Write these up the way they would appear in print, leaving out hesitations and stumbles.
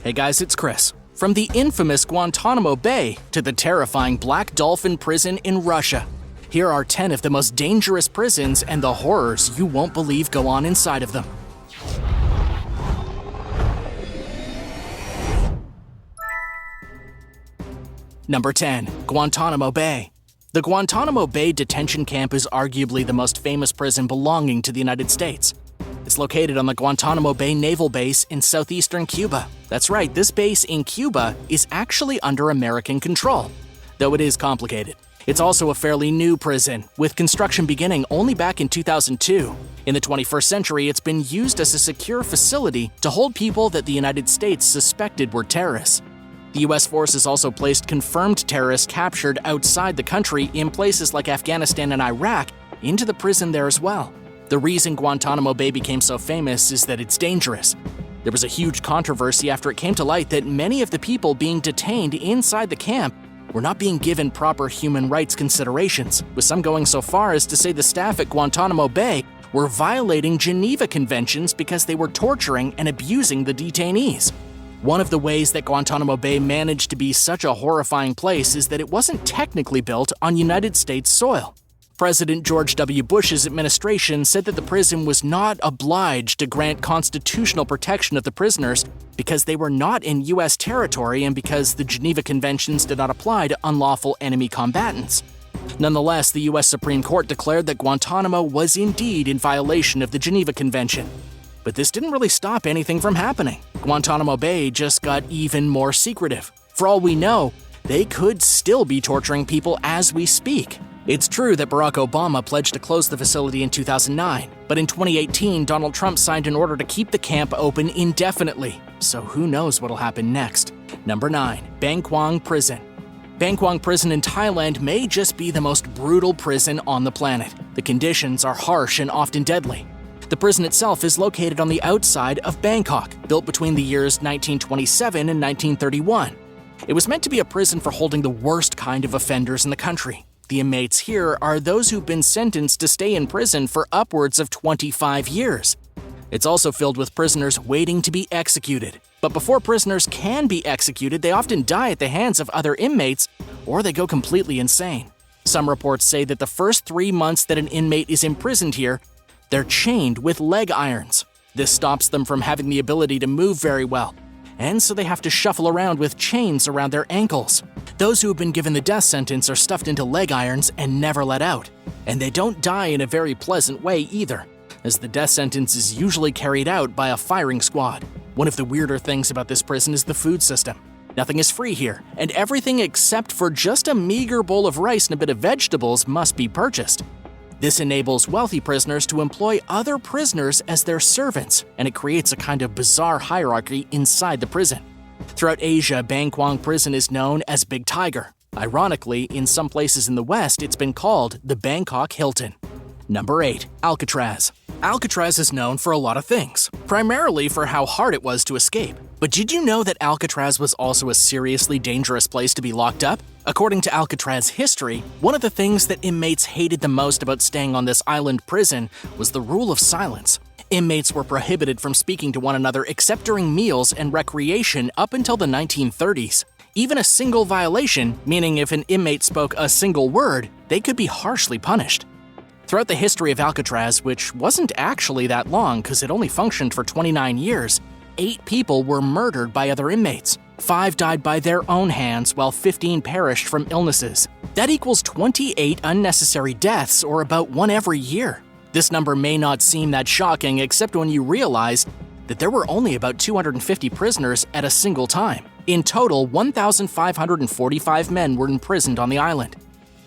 Hey guys, it's Chris. From the infamous Guantanamo Bay to the terrifying Black Dolphin prison in Russia, here are 10 of the most dangerous prisons and the horrors you won't believe go on inside of them. Number 10. Guantanamo Bay. The Guantanamo Bay detention camp is arguably the most famous prison belonging to the United States. It's located on the Guantanamo Bay Naval Base in southeastern Cuba. That's right, this base in Cuba is actually under American control, though it is complicated. It's also a fairly new prison, with construction beginning only back in 2002. In the 21st century, it's been used as a secure facility to hold people that the United States suspected were terrorists. The U.S. forces also placed confirmed terrorists captured outside the country in places like Afghanistan and Iraq into the prison there as well. The reason Guantanamo Bay became so famous is that it's dangerous. There was a huge controversy after it came to light that many of the people being detained inside the camp were not being given proper human rights considerations, with some going so far as to say the staff at Guantanamo Bay were violating Geneva Conventions because they were torturing and abusing the detainees. One of the ways that Guantanamo Bay managed to be such a horrifying place is that it wasn't technically built on United States soil. President George W. Bush's administration said that the prison was not obliged to grant constitutional protection of the prisoners because they were not in U.S. territory and because the Geneva Conventions did not apply to unlawful enemy combatants. Nonetheless, the U.S. Supreme Court declared that Guantanamo was indeed in violation of the Geneva Convention. But this didn't really stop anything from happening. Guantanamo Bay just got even more secretive. For all we know, they could still be torturing people as we speak. It's true that Barack Obama pledged to close the facility in 2009, but in 2018, Donald Trump signed an order to keep the camp open indefinitely. So who knows what'll happen next? Number 9. Bang Kwang Prison. Bang Kwang Prison in Thailand may just be the most brutal prison on the planet. The conditions are harsh and often deadly. The prison itself is located on the outside of Bangkok, built between the years 1927 and 1931. It was meant to be a prison for holding the worst kind of offenders in the country. The inmates here are those who've been sentenced to stay in prison for upwards of 25 years. It's also filled with prisoners waiting to be executed. But before prisoners can be executed, they often die at the hands of other inmates, or they go completely insane. Some reports say that the first 3 months that an inmate is imprisoned here, they're chained with leg irons. This stops them from having the ability to move very well, and so they have to shuffle around with chains around their ankles. Those who have been given the death sentence are stuffed into leg irons and never let out. And they don't die in a very pleasant way either, as the death sentence is usually carried out by a firing squad. One of the weirder things about this prison is the food system. Nothing is free here, and everything except for just a meager bowl of rice and a bit of vegetables must be purchased. This enables wealthy prisoners to employ other prisoners as their servants, and it creates a kind of bizarre hierarchy inside the prison. Throughout Asia, Bang Kwang Prison is known as Big Tiger. Ironically, in some places in the West, it's been called the Bangkok Hilton. Number 8. Alcatraz. Alcatraz is known for a lot of things, primarily for how hard it was to escape. But did you know that Alcatraz was also a seriously dangerous place to be locked up? According to Alcatraz history, one of the things that inmates hated the most about staying on this island prison was the rule of silence. Inmates were prohibited from speaking to one another except during meals and recreation up until the 1930s. Even a single violation, meaning if an inmate spoke a single word, they could be harshly punished. Throughout the history of Alcatraz, which wasn't actually that long because it only functioned for 29 years, 8 people were murdered by other inmates. 5 died by their own hands, while 15 perished from illnesses. That equals 28 unnecessary deaths, or about 1 every year. This number may not seem that shocking, except when you realize that there were only about 250 prisoners at a single time. In total, 1,545 men were imprisoned on the island.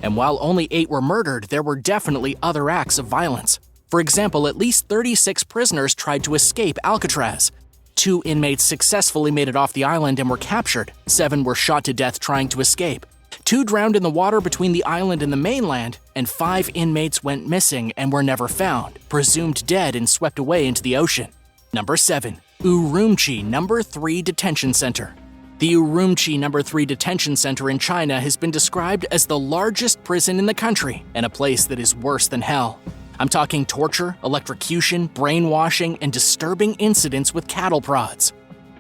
And while only 8 were murdered, there were definitely other acts of violence. For example, at least 36 prisoners tried to escape Alcatraz. 2 inmates successfully made it off the island and were captured. 7 were shot to death trying to escape. 2 drowned in the water between the island and the mainland, and 5 inmates went missing and were never found, presumed dead and swept away into the ocean. Number 7. Urumqi No. 3 Detention Center. The Urumqi No. 3 Detention Center in China has been described as the largest prison in the country and a place that is worse than hell. I'm talking torture, electrocution, brainwashing, and disturbing incidents with cattle prods.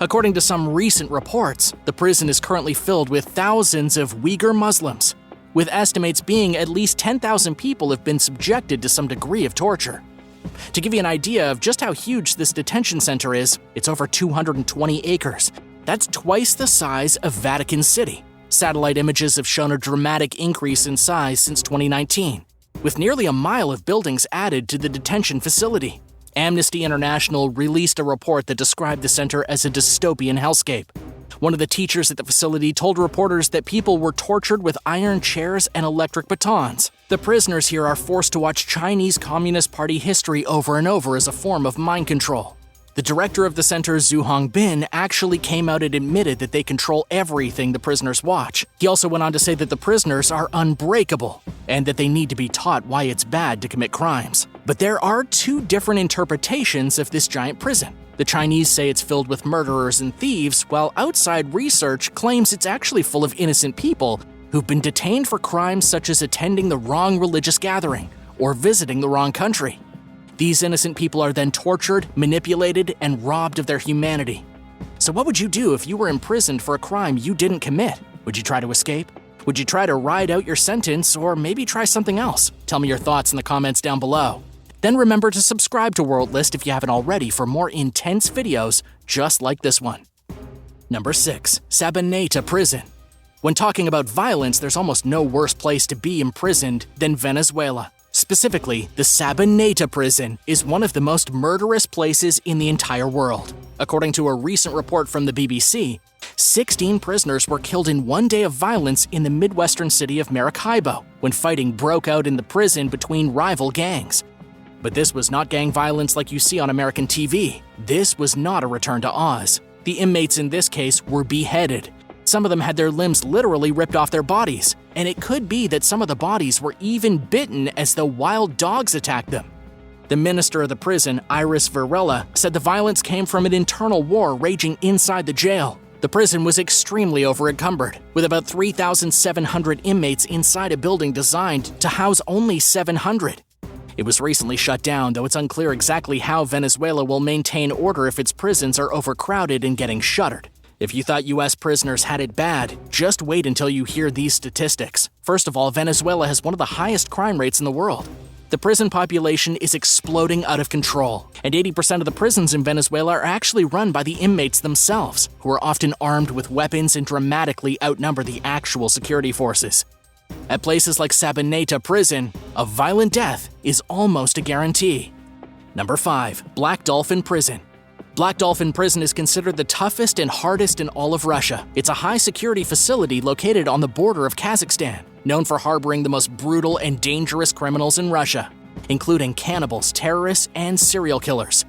According to some recent reports, the prison is currently filled with thousands of Uyghur Muslims, with estimates being at least 10,000 people have been subjected to some degree of torture. To give you an idea of just how huge this detention center is, it's over 220 acres. That's twice the size of Vatican City. Satellite images have shown a dramatic increase in size since 2019, with nearly a mile of buildings added to the detention facility. Amnesty International released a report that described the center as a dystopian hellscape. One of the teachers at the facility told reporters that people were tortured with iron chairs and electric batons. The prisoners here are forced to watch Chinese Communist Party history over and over as a form of mind control. The director of the center, Zhu Hongbin, actually came out and admitted that they control everything the prisoners watch. He also went on to say that the prisoners are unbreakable and that they need to be taught why it's bad to commit crimes. But there are two different interpretations of this giant prison. The Chinese say it's filled with murderers and thieves, while outside research claims it's actually full of innocent people who've been detained for crimes such as attending the wrong religious gathering or visiting the wrong country. These innocent people are then tortured, manipulated, and robbed of their humanity. So what would you do if you were imprisoned for a crime you didn't commit? Would you try to escape? Would you try to ride out your sentence, or maybe try something else? Tell me your thoughts in the comments down below. Then remember to subscribe to World List if you haven't already for more intense videos just like this one. Number 6. Sabaneta Prison. When talking about violence, there's almost no worse place to be imprisoned than Venezuela. Specifically, the Sabaneta prison is one of the most murderous places in the entire world. According to a recent report from the BBC, 16 prisoners were killed in one day of violence in the Midwestern city of Maracaibo when fighting broke out in the prison between rival gangs. But this was not gang violence like you see on American TV. This was not a return to Oz. The inmates in this case were beheaded. Some of them had their limbs literally ripped off their bodies, and it could be that some of the bodies were even bitten as though wild dogs attacked them. The minister of the prison, Iris Varela, said the violence came from an internal war raging inside the jail. The prison was extremely over-encumbered, with about 3,700 inmates inside a building designed to house only 700. It was recently shut down, though it's unclear exactly how Venezuela will maintain order if its prisons are overcrowded and getting shuttered. If you thought U.S. prisoners had it bad, just wait until you hear these statistics. First of all, Venezuela has one of the highest crime rates in the world. The prison population is exploding out of control, and 80% of the prisons in Venezuela are actually run by the inmates themselves, who are often armed with weapons and dramatically outnumber the actual security forces. At places like Sabaneta Prison, a violent death is almost a guarantee. Number 5. Black Dolphin Prison. Black Dolphin Prison is considered the toughest and hardest in all of Russia. It's a high-security facility located on the border of Kazakhstan, known for harboring the most brutal and dangerous criminals in Russia, including cannibals, terrorists, and serial killers.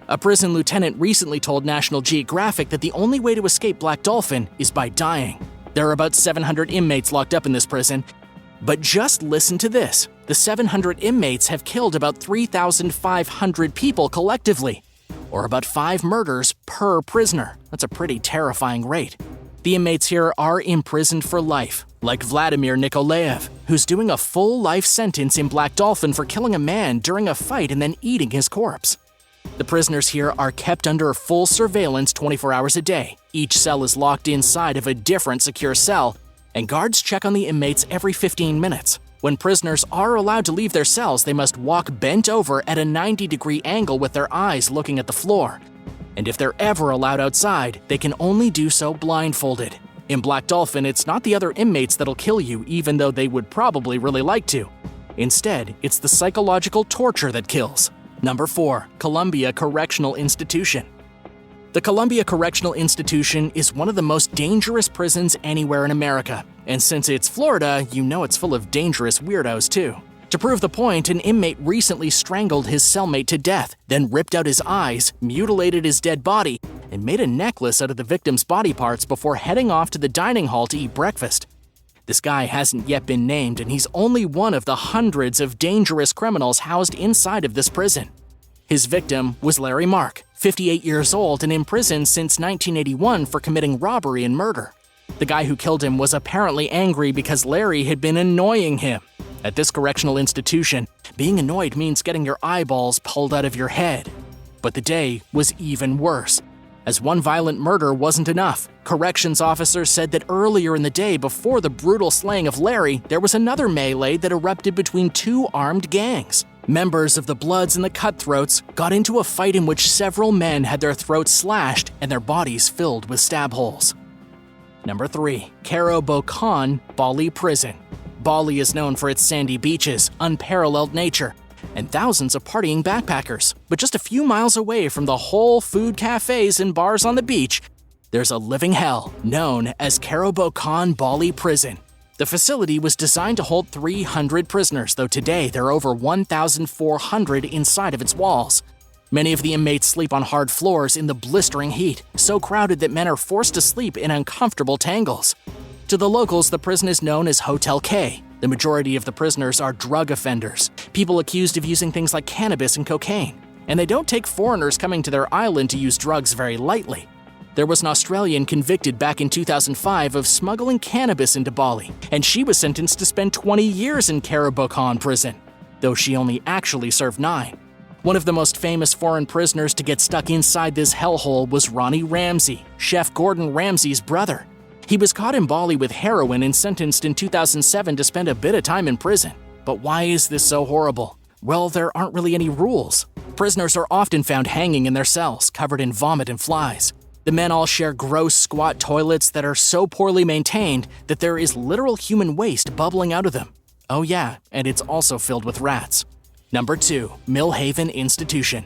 A prison lieutenant recently told National Geographic that the only way to escape Black Dolphin is by dying. There are about 700 inmates locked up in this prison, but just listen to this. The 700 inmates have killed about 3,500 people collectively, or about 5 murders per prisoner. That's a pretty terrifying rate. The inmates here are imprisoned for life, like Vladimir Nikolaev, who's doing a full life sentence in Black Dolphin for killing a man during a fight and then eating his corpse. The prisoners here are kept under full surveillance 24 hours a day. Each cell is locked inside of a different secure cell, and guards check on the inmates every 15 minutes. When prisoners are allowed to leave their cells, they must walk bent over at a 90-degree angle with their eyes looking at the floor. And if they're ever allowed outside, they can only do so blindfolded. In Black Dolphin, it's not the other inmates that'll kill you, even though they would probably really like to. Instead, it's the psychological torture that kills. Number 4. Columbia Correctional Institution. The Columbia Correctional Institution is one of the most dangerous prisons anywhere in America. And since it's Florida, you know it's full of dangerous weirdos too. To prove the point, an inmate recently strangled his cellmate to death, then ripped out his eyes, mutilated his dead body, and made a necklace out of the victim's body parts before heading off to the dining hall to eat breakfast. This guy hasn't yet been named, and he's only one of the hundreds of dangerous criminals housed inside of this prison. His victim was Larry Mark, 58 years old and in prison since 1981 for committing robbery and murder. The guy who killed him was apparently angry because Larry had been annoying him. At this correctional institution, being annoyed means getting your eyeballs pulled out of your head. But the day was even worse. As one violent murder wasn't enough, corrections officers said that earlier in the day before the brutal slaying of Larry, there was another melee that erupted between two armed gangs. Members of the Bloods and the Cutthroats got into a fight in which several men had their throats slashed and their bodies filled with stab holes. Number 3. Caro-Bocan, Bali Prison. Bali is known for its sandy beaches, unparalleled nature, and thousands of partying backpackers. But just a few miles away from the whole food cafes and bars on the beach, there's a living hell known as Caro-Bocan Bali Prison. The facility was designed to hold 300 prisoners, though today there are over 1,400 inside of its walls. Many of the inmates sleep on hard floors in the blistering heat, so crowded that men are forced to sleep in uncomfortable tangles. To the locals, the prison is known as Hotel K. The majority of the prisoners are drug offenders, people accused of using things like cannabis and cocaine. And they don't take foreigners coming to their island to use drugs very lightly. There was an Australian convicted back in 2005 of smuggling cannabis into Bali, and she was sentenced to spend 20 years in Caro-Bocan prison, though she only actually served 9. One of the most famous foreign prisoners to get stuck inside this hellhole was Ronnie Ramsey, Chef Gordon Ramsay's brother. He was caught in Bali with heroin and sentenced in 2007 to spend a bit of time in prison. But why is this so horrible? Well, there aren't really any rules. Prisoners are often found hanging in their cells, covered in vomit and flies. The men all share gross, squat toilets that are so poorly maintained that there is literal human waste bubbling out of them. Oh yeah, and it's also filled with rats. Number 2. Millhaven Institution.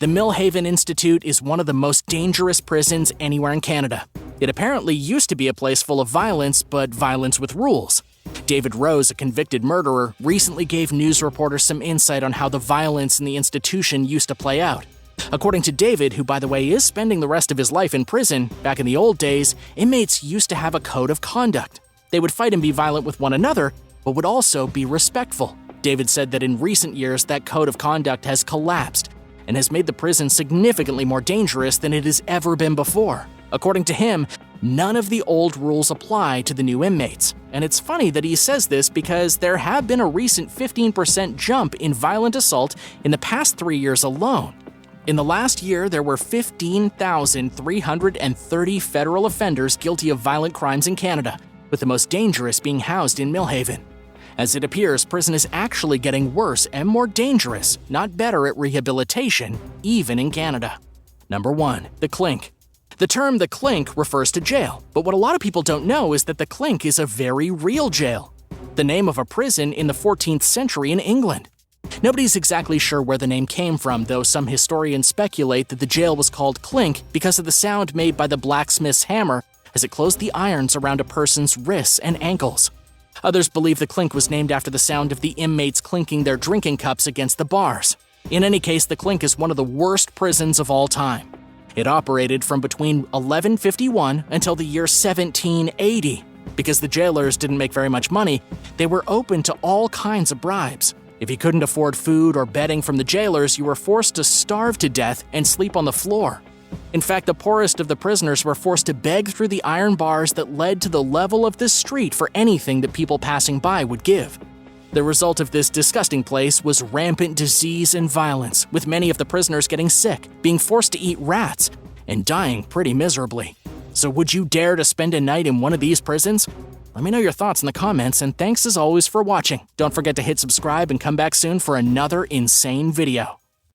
The Millhaven Institute is one of the most dangerous prisons anywhere in Canada. It apparently used to be a place full of violence, but violence with rules. David Rose, a convicted murderer, recently gave news reporters some insight on how the violence in the institution used to play out. According to David, who by the way is spending the rest of his life in prison, back in the old days, inmates used to have a code of conduct. They would fight and be violent with one another, but would also be respectful. David said that in recent years that code of conduct has collapsed and has made the prison significantly more dangerous than it has ever been before. According to him, none of the old rules apply to the new inmates. And it's funny that he says this because there have been a recent 15% jump in violent assault in the past 3 years alone. In the last year, there were 15,330 federal offenders guilty of violent crimes in Canada, with the most dangerous being housed in Millhaven. As it appears, prison is actually getting worse and more dangerous, not better at rehabilitation, even in Canada. Number 1. The Clink. The term the Clink refers to jail, but what a lot of people don't know is that the Clink is a very real jail. The name of a prison in the 14th century in England. Nobody's exactly sure where the name came from, though some historians speculate that the jail was called Clink because of the sound made by the blacksmith's hammer as it closed the irons around a person's wrists and ankles. Others believe the Clink was named after the sound of the inmates clinking their drinking cups against the bars. In any case, the Clink is one of the worst prisons of all time. It operated from between 1151 until the year 1780. Because the jailers didn't make very much money, they were open to all kinds of bribes. If you couldn't afford food or bedding from the jailers, you were forced to starve to death and sleep on the floor. In fact, the poorest of the prisoners were forced to beg through the iron bars that led to the level of the street for anything that people passing by would give. The result of this disgusting place was rampant disease and violence, with many of the prisoners getting sick, being forced to eat rats, and dying pretty miserably. So would you dare to spend a night in one of these prisons? Let me know your thoughts in the comments, and thanks as always for watching. Don't forget to hit subscribe and come back soon for another insane video.